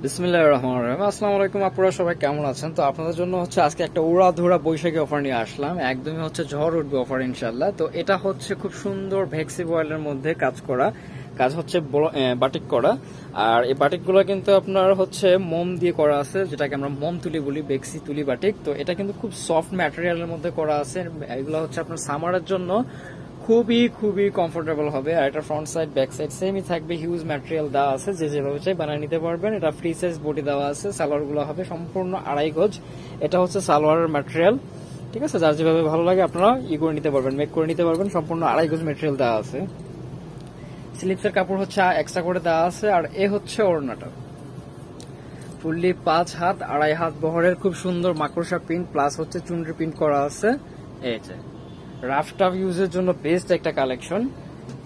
বিসমিল্লাহির রহমানির রহিম। আসসালামু আলাইকুম, আপনারা সবাই কেমন আছেন? তো আপনাদের জন্য হচ্ছে আজকে একটা উড়াধুরা বৈশাখী অফার নিয়ে আসলাম। একদমই হচ্ছে ঝড় উঠবে অফার ইনশাল্লাহ। তো এটা হচ্ছে খুব সুন্দর ভেক্সি বয়েলের মধ্যে কাজ হচ্ছে বাটিক করা। আর এই বাটিকগুলো কিন্তু আপনার হচ্ছে মোম দিয়ে করা আছে, যেটাকে আমরা মোম তুলি বলি, ভেক্সি তুলি বাটিক। তো এটা কিন্তু খুব সফট ম্যাটেরিয়ালের মধ্যে করা আছে। এগুলো হচ্ছে আপনার সামারের জন্য খুবই খুবই কমফোর্টেবল হবে। আর এটা ফ্রন্ট সাইড ব্যাক সাইড সেমই থাকবে, হিউজ ম্যাটেরিয়াল দেওয়া আছে, যে যেভাবে চাই বানিয়ে নিতে পারবেন। এটা ফ্রি সাইজ বডি দেওয়া আছে। সালোয়ার গুলো হবে সম্পূর্ণ 2.5 গজ। এটা হচ্ছে সালোয়ারের ম্যাটেরিয়াল, ঠিক আছে। যার যেভাবে ভালো লাগে আপনারা করে নিতে পারবেন, মেক করে নিতে পারবেন। সম্পূর্ণ 2.5 গজ ম্যাটেরিয়াল দেওয়া আছে। স্লিপসের কাপড় হচ্ছে এক্সট্রা করে দেওয়া আছে। আর এ হচ্ছে ওড়নাটা, ফুললি 5 হাত 2.5 হাত বহরের খুব সুন্দর মাকড়সা প্রিন্ট প্লাস হচ্ছে চুনরি প্রিন্ট করা আছে। এই যে রাফ টাফ ইউজের জন্য বেস্ট একটা কালেকশন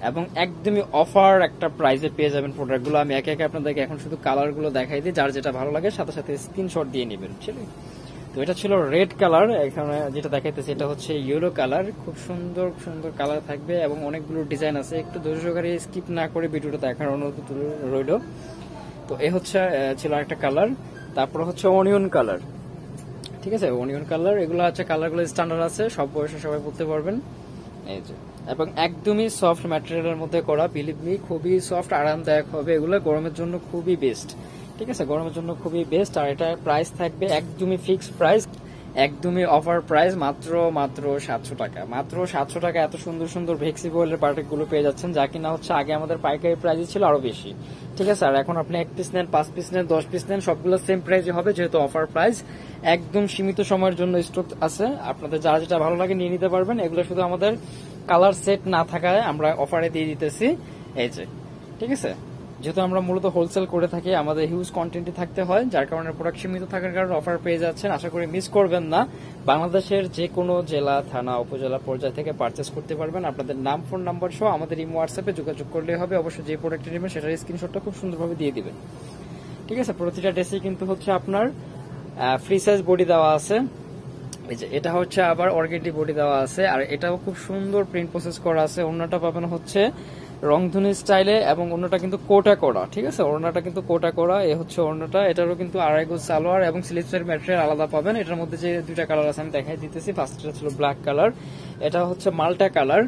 এবং একদমই অফার একটা প্রাইসে পেয়ে যাবেন প্রোডাক্টগুলো। আমি একে একে আপনাদেরকে এখন শুধু কালারগুলো দেখাই দিই, যার যেটা ভালো লাগে সাথে সাথে স্ক্রিনশট দিয়ে নেবেন। তো এটা ছিল রেড কালার, এখানে যেটা দেখাইতেছে এটা হচ্ছে ইয়েলো কালার। খুব সুন্দর সুন্দর কালার থাকবে এবং অনেকগুলো ডিজাইন আছে। একটু ধৈর্য সহকারে স্কিপ না করে ভিডিওটা দেখার অনুরোধ রইল। তো এ হচ্ছে ছিল একটা কালার। তারপর হচ্ছে অনিয়ন কালার, ঠিক আছে। অনিয়ন কালার, এগুলো হচ্ছে কালারগুলো স্ট্যান্ডার্ড আছে, সব বয়সে সবাই পড়তে পারবেন। এই যে এবং একদমই সফট ম্যাটেরিয়ালের মধ্যে করা, বিলিভ মি খুবই সফট, আরামদায়ক হবে। এগুলো গরমের জন্য খুবই বেস্ট, ঠিক আছে, গরমের জন্য খুবই বেস্ট। আর এটা প্রাইস থাকবে একদমই ফিক্সড প্রাইস, একদমই অফার প্রাইস, মাত্র 700 টাকা। মাত্র 700 টাকা এত সুন্দর সুন্দর ভেক্সি বয়েলের বাটিক গুলো পেয়ে যাচ্ছেন, যা কিনা হচ্ছে আগে আমাদের পাইকারি প্রাইস ছিল আরো বেশি, ঠিক আছে। আর এখন আপনি 1 পিস নেন, 5 পিস নেন, 10 পিস নেন, সবগুলো সেম প্রাইসে হবে, যেহেতু অফার প্রাইস। একদম সীমিত সময়ের জন্য স্টক আছে, আপনাদের যারা যেটা ভালো লাগে নিয়ে নিতে পারবেন। এগুলো শুধু আমাদের কালার সেট না থাকায় আমরা অফারে দিয়ে দিতেছি। এই যে, ঠিক আছে, যেহেতু আমরা মূলত হোলসেল করে থাকি, আমাদের হিউজ কোয়ান্টিটি থাকতে হয়, যার কারণে প্রোডাক্ট সীমিত থাকার কারণে অফার পেয়ে যাচ্ছেন। আশা করি মিস করবেন না। বাংলাদেশের যে কোনো জেলা, থানা, উপজেলা পর্যায় থেকে পারচেস করতে পারবেন। আপনাদের নাম, ফোন নাম্বার সহ আমাদের ইমো হোয়াটসঅ্যাপে যোগাযোগ করলে হবে। অবশ্যই যে প্রোডাক্ট নেবেন সেটার স্ক্রিনশটটা খুব সুন্দরভাবে দিয়ে দিবেন, ঠিক আছে। প্রতিটা ড্রেসে কিন্তু হচ্ছে আপনার ফ্রি সাইজ বডি দেওয়া আছে। এই যে এটা হচ্ছে আবার অর্গেন্ডি বডি দেওয়া আছে। আর এটাও খুব সুন্দর প্রিন্ট প্রসেস করা আছে। ওড়নাটা পাবেন হচ্ছে রংধনু স্টাইলে এবং ওড়নাটা কিন্তু কোটা করা, ঠিক আছে। ওড়নাটা কিন্তু কোটা করা, এ হচ্ছে ওড়নাটা। এটারও কিন্তু 2.5 গজ সালোয়ার এবং স্লিপসের ম্যাটেরিয়াল আলাদা পাবেন। এটার মধ্যে যে দুইটা কালার আছে আমি দেখাই দিতেছি। ফার্স্টটা ছিল ব্ল্যাক কালার, এটা হচ্ছে মাল্টা কালার।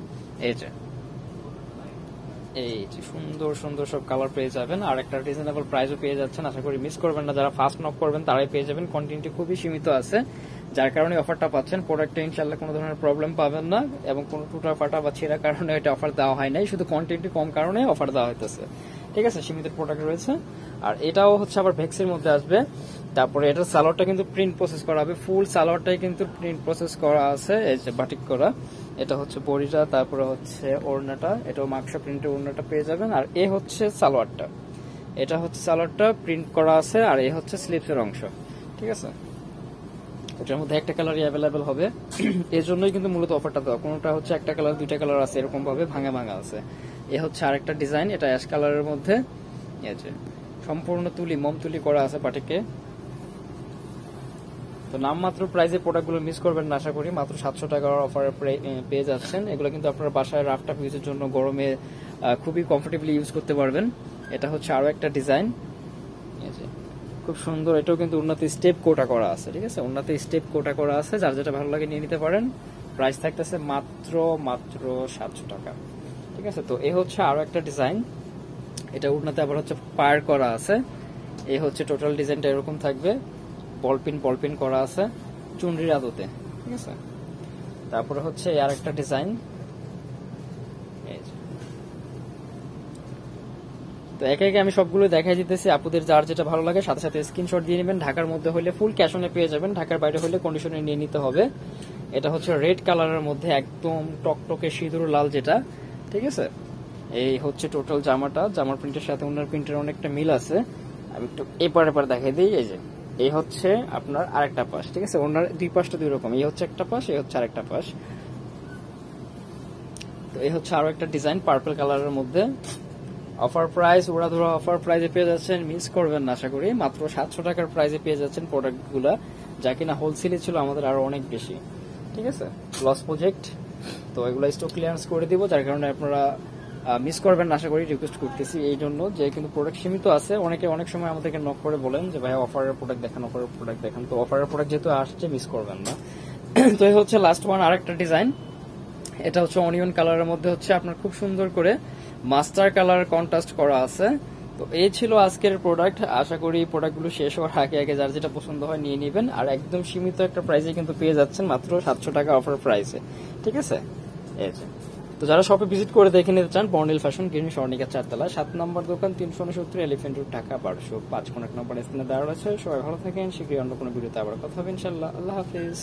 এই যে সুন্দর সুন্দর সব কালার পেয়ে যাবেন। আর একটা রিজনেবল প্রাইসও পেয়ে যাচ্ছেন। আশা করি মিস করবেন না। যারা ফার্স্ট নক করবেন তারাই পেয়ে যাবেন। কোয়ান্টিটি খুবই সীমিত আছে, যার কারণে অফারটা পাচ্ছেন। প্রোডাক্টে ইনশাল্লাহ কোনো ধরনের প্রবলেম পাবেন না এবং কোনো টুটা ফাটা বা ছেঁড়া কারণে এটা অফার দেওয়া হয় নাই, শুধু কোয়ান্টিটি কম কারণে অফার দেওয়া হইতেছে, ঠিক আছে। সীমিত প্রোডাক্ট রয়েছে। আর এটাও হচ্ছে আবার ভেক্সির মধ্যে আসবে। তারপরে এটার সালোয়ারটা কিন্তু প্রিন্ট প্রসেস করা হবে, ফুল সালোয়ারটাই কিন্তু প্রিন্ট প্রসেস করা আছে, এই যে বাটিক করা। এটা হচ্ছে বডিটা, তারপরে হচ্ছে ওড়নাটা, এটাও মাকশা প্রিন্টের ওড়নাটা পেয়ে যাবেন। আর এ হচ্ছে সালোয়ারটা, এটা হচ্ছে সালোয়ারটা প্রিন্ট করা আছে। আর এ হচ্ছে স্লিপসের অংশ, ঠিক আছে। এটার মধ্যে একটা কালারই অ্যাভেলেবেল হবে, এর জন্যই কিন্তু মূলত অফারটা দেওয়া। কোনটা হচ্ছে একটা কালার, দুইটা কালার আছে, এরকম ভাবে ভাঙা ভাঙা আছে। এ হচ্ছে আরেকটা ডিজাইন, এটা অ্যাশ কালারের মধ্যে। এই যে সম্পূর্ণ তুলি, মোম তুলি করা আছে বাটিকে। তো নামমাত্র প্রাইসে প্রোডাক্টগুলো মিস করবেন না। আশা করি মাত্র 700 টাকার অফার পেয়ে যাচ্ছেন। এগুলো কিন্তু আপনার বাসায় রাফ টাফ ইউজের জন্য গরমে খুবই কমফোর্টেবলি ইউজ করতে পারবেন। এটা হচ্ছে আরো একটা ডিজাইন, খুব সুন্দর। এটাও কিন্তু উন্নতি স্টেপ কোটা করা আছে, ঠিক আছে। উন্নতি স্টেপ কোটা করা আছে, যার যেটা ভালো লাগে নিয়ে নিতে পারেন। প্রাইস থাকতেছে মাত্র 700 টাকা, ঠিক আছে। তো এই হচ্ছে আরো একটা ডিজাইন, এটা উন্নতি আবার হচ্ছে পার করা আছে। এই হচ্ছে টোটাল ডিজাইনটা এরকম থাকবে, বলপিন করা আছে চুনরির আদতে, ঠিক আছে। তারপরে হচ্ছে আর একটা ডিজাইন। তো একে একে আমি সবগুলো দেখাই দিতেছি। আপুদের যার যেটা ভালো লাগে সাথে সাথে স্ক্রিনশট দিয়ে নেবেন। ঢাকার মধ্যে হলে ফুল ক্যাশ অনে পেয়ে যাবেন, ঢাকার বাইরে হলে কন্ডিশনে নিয়ে নিতে হবে। এটা হচ্ছে রেড কালারের মধ্যে একদম টকটকে সিঁদুর লাল যেটা, ঠিক আছে। এই হচ্ছে টোটাল জামাটা, জামার প্রিন্টের সাথে ওনার প্রিন্টের অনেকটা মিল আছে। আমি একটু এপার দেখাই দিই। এই যে এই হচ্ছে আপনার আরেকটা পাশ, ঠিক আছে। ওনার দুই পাশটা দুই রকম, এই হচ্ছে একটা পাশ, এই হচ্ছে আরেকটা পাশ। তো এই হচ্ছে আরো একটা ডিজাইন পার্পল কালারের মধ্যে। অফার প্রাইস, উড়াধুরা অফার প্রাইসে পেয়ে যাচ্ছেন, মিস করবেন না। আশা করি মাত্র 700 টাকার প্রাইসে পেয়ে যাচ্ছেন প্রোডাক্টগুলা, যা কিনা হোলসেলে ছিল আমাদের আরো অনেক বেশি, ঠিক আছে। লস প্রজেক্ট, তো এগুলো স্টক ক্লিয়ারেন্স করে দিব, যার কারণে আপনারা মিস করবেন না আশা করি, রিকোয়েস্ট করতেছি এই জন্য যে কিন্তু প্রোডাক্ট সীমিত আছে। অনেকে অনেক সময় আমাদেরকে নক করে বলেন যে ভাই অফারের প্রোডাক্ট দেখান, অফারের প্রোডাক্ট দেখান। তো অফারের প্রোডাক্ট যেহেতু আসছে মিস করবেন না। তো এই হচ্ছে লাস্ট ওয়ান, আরেকটা ডিজাইন। এটা হচ্ছে অনিয়ন কালারের মধ্যে হচ্ছে আপনার খুব সুন্দর করে মাস্টার কালার কন্ট্রাস্ট করা আছে। তো এই ছিল আজকের প্রোডাক্ট। আশা করি প্রোডাক্টগুলো শেষ হওয়ার আগে আগে যার যেটা পছন্দ হয় নিয়ে নেবেন। আর একদম সীমিত একটা প্রাইসে কিন্তু পেয়ে যাচ্ছেন, মাত্র 700 টাকা অফার প্রাইসে। ঠিক আছে, এই যে। তো যারা শপে ভিজিট করে দেখে নিতে চান, বর্নিল ফ্যাশন, গ্রিন স্বর্ণিকা 4 তলা, 7 নম্বর দোকান, 369 এলিফ্যান্ট রোড, ঢাকা 1205। কোন এক নম্বর স্থানে দাঁড়ানো আছে। সবাই ভালো থাকেন, শীঘ্রই অন্য কোনো ভিডিওতে আবার কথা হবে ইনশাআল্লাহ। আল্লাহ হাফিজ।